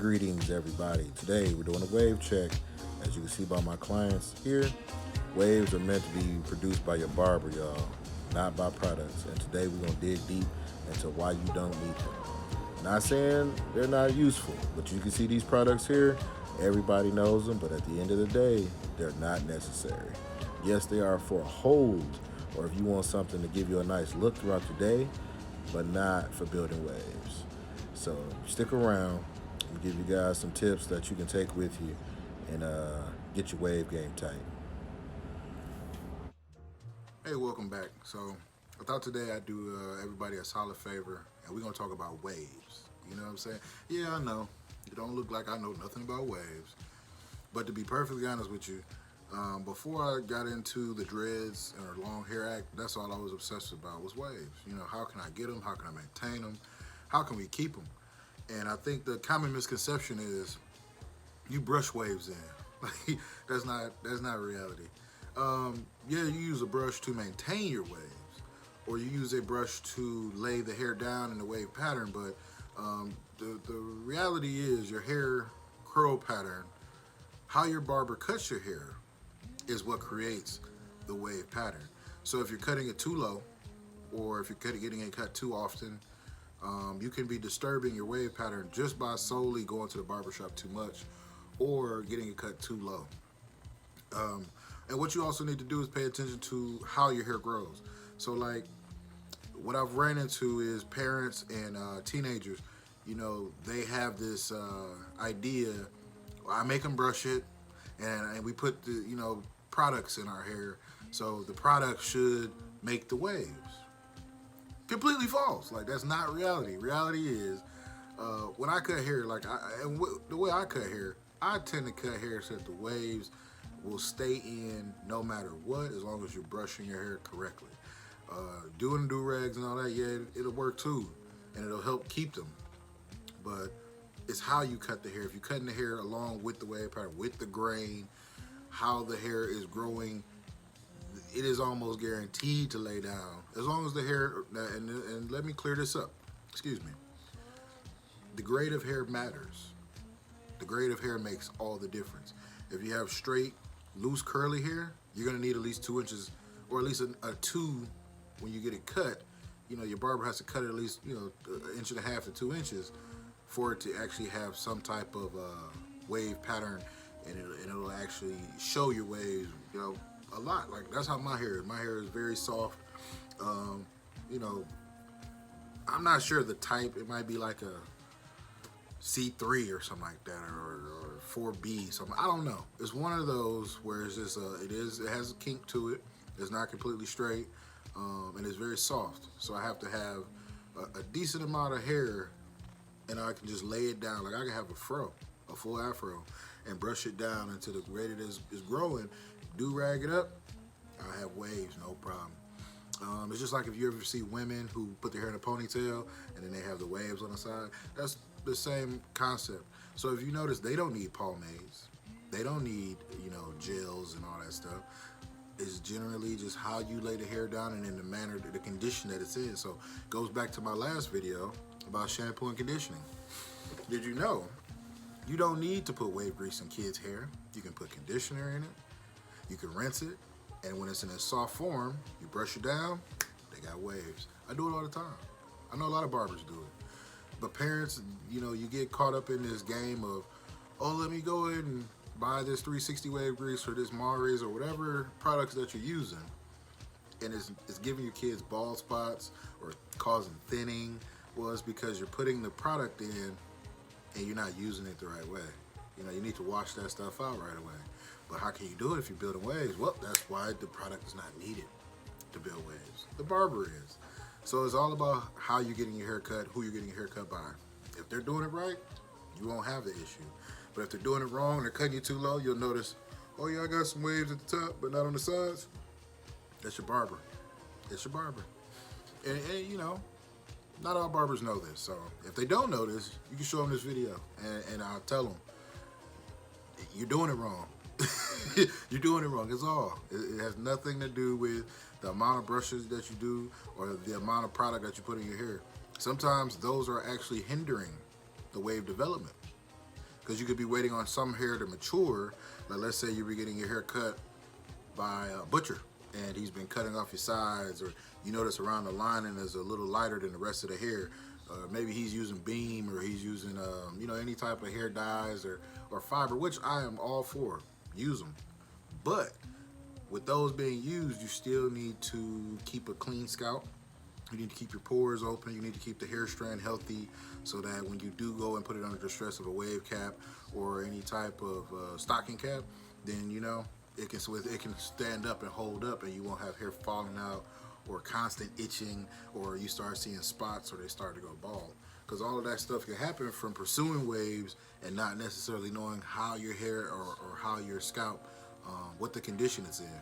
Greetings, everybody. Today we're doing a wave check. As you can see by my clients here, waves are meant to be produced by your barber, y'all, not by products. And today we're gonna dig deep into why you don't need them. Not saying they're not useful, but you can see these products here. Everybody knows them, but at the end of the day, they're not necessary. Yes, they are for a hold, or if you want something to give you a nice look throughout the day, but not for building waves. So stick around and give you guys some tips that you can take with you and get your wave game tight. Hey, welcome back. So I thought today I'd do everybody a solid favor, and we're gonna talk about waves. You know what I'm saying? Yeah, I know. It don't look like I know nothing about waves, but to be perfectly honest with you, before I got into the dreads or long hair act, that's all I was obsessed about was waves. You know, how can I get them? How can I maintain them? How can we keep them? And I think the common misconception is you brush waves in. Like that's not reality. Yeah, you use a brush to maintain your waves, or you use a brush to lay the hair down in the wave pattern. But the reality is your hair curl pattern, how your barber cuts your hair, is what creates the wave pattern. So if you're cutting it too low, or if you're getting it cut too often, you can be disturbing your wave pattern just by solely going to the barbershop too much or getting it cut too low. And what you also need to do is pay attention to how your hair grows. So like what I've ran into is parents and teenagers, you know, they have this idea, I make them brush it and we put the, you know, products in our hair. So the product should make the waves. Completely false. Like that's not reality. Reality is when I cut hair, like the way I cut hair, I tend to cut hair so that the waves will stay in no matter what, as long as you're brushing your hair correctly. Doing do-rags and all that, yeah, it'll work too, and it'll help keep them. But it's how you cut the hair. If you're cutting the hair along with the wave pattern, with the grain, how the hair is growing, it is almost guaranteed to lay down. As long as the hair, and let me clear this up, excuse me. The grade of hair matters. The grade of hair makes all the difference. If you have straight, loose, curly hair, you're gonna need at least 2 inches, or at least a 2 when you get it cut. You know, your barber has to cut it at least, you know, 1.5 to 2 inches for it to actually have some type of wave pattern, and it'll actually show your waves, you know, a lot. Like that's how my hair is. My hair is very soft. You know, I'm not sure the type. It might be like a C3 or something like that, or 4B. Something. I don't know. It's one of those where it's just it has a kink to it. It's not completely straight, and it's very soft. So I have to have a decent amount of hair, and I can just lay it down. Like I can have a fro, a full afro, and brush it down until the rate it is growing. Do rag it up, I have waves, no problem. It's just like if you ever see women who put their hair in a ponytail and then they have the waves on the side. That's the same concept. So if you notice, they don't need pomades. They don't need, you know, gels and all that stuff. It's generally just how you lay the hair down and in the manner, the condition that it's in. So it goes back to my last video about shampoo and conditioning. Did you know you don't need to put wave grease in kids' hair? You can put conditioner in it. You can rinse it, and when it's in a soft form, you brush it down, they got waves. I do it all the time. I know a lot of barbers do it. But parents, you know, you get caught up in this game of, oh, let me go ahead and buy this 360 wave grease or this Mari's or whatever products that you're using, and it's giving your kids bald spots or causing thinning. Well, it's because you're putting the product in and you're not using it the right way. You know, you need to wash that stuff out right away. But how can you do it if you're building waves? Well, that's why the product is not needed to build waves. The barber is. So it's all about how you're getting your hair cut, who you're getting your hair cut by. If they're doing it right, you won't have the issue. But if they're doing it wrong, they're cutting you too low, you'll notice, oh yeah, I got some waves at the top, but not on the sides. That's your barber. It's your barber. And you know, not all barbers know this. So if they don't know this, you can show them this video and I'll tell them, you're doing it wrong. You're doing it wrong. It's all. It has nothing to do with the amount of brushes that you do or the amount of product that you put in your hair. Sometimes those are actually hindering the wave development. because you could be waiting on some hair to mature. Like let's say you were getting your hair cut by a butcher and he's been cutting off your sides, or you notice around the lining is a little lighter than the rest of the hair. Maybe he's using beam, or he's using you know, any type of hair dyes or fiber, which I am all for. Use them. But with those being used, you still need to keep a clean scalp. You need to keep your pores open. You need to keep the hair strand healthy, so that when you do go and put it under the stress of a wave cap or any type of stocking cap, then you know it can stand up and hold up, and you won't have hair falling out or constant itching, or you start seeing spots or they start to go bald. Because all of that stuff can happen from pursuing waves and not necessarily knowing how your hair or how your scalp, what the condition it's in.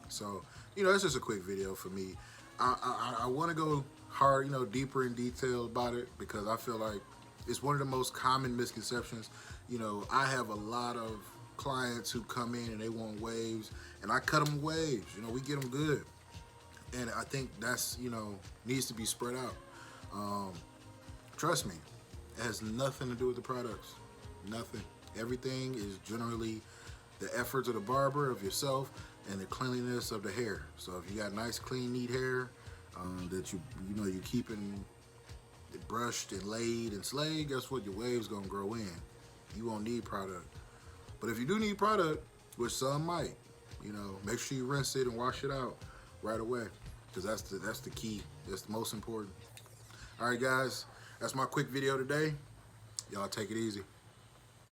So, you know, it's just a quick video for me. I want to go hard, you know, deeper in detail about it, because I feel like it's one of the most common misconceptions. You know, I have a lot of clients who come in and they want waves, and I cut them waves. You know, we get them good, and I think that's, you know, needs to be spread out. Trust me, it has nothing to do with the products. Nothing. Everything is generally the efforts of the barber, of yourself, and the cleanliness of the hair. So if you got nice, clean, neat hair that you know you're keeping it brushed and laid and slayed, guess what? Your wave's gonna grow in. You won't need product. But if you do need product, which some might, you know, make sure you rinse it and wash it out right away, because that's the key. That's the most important. All right, guys, that's my quick video today. Y'all take it easy.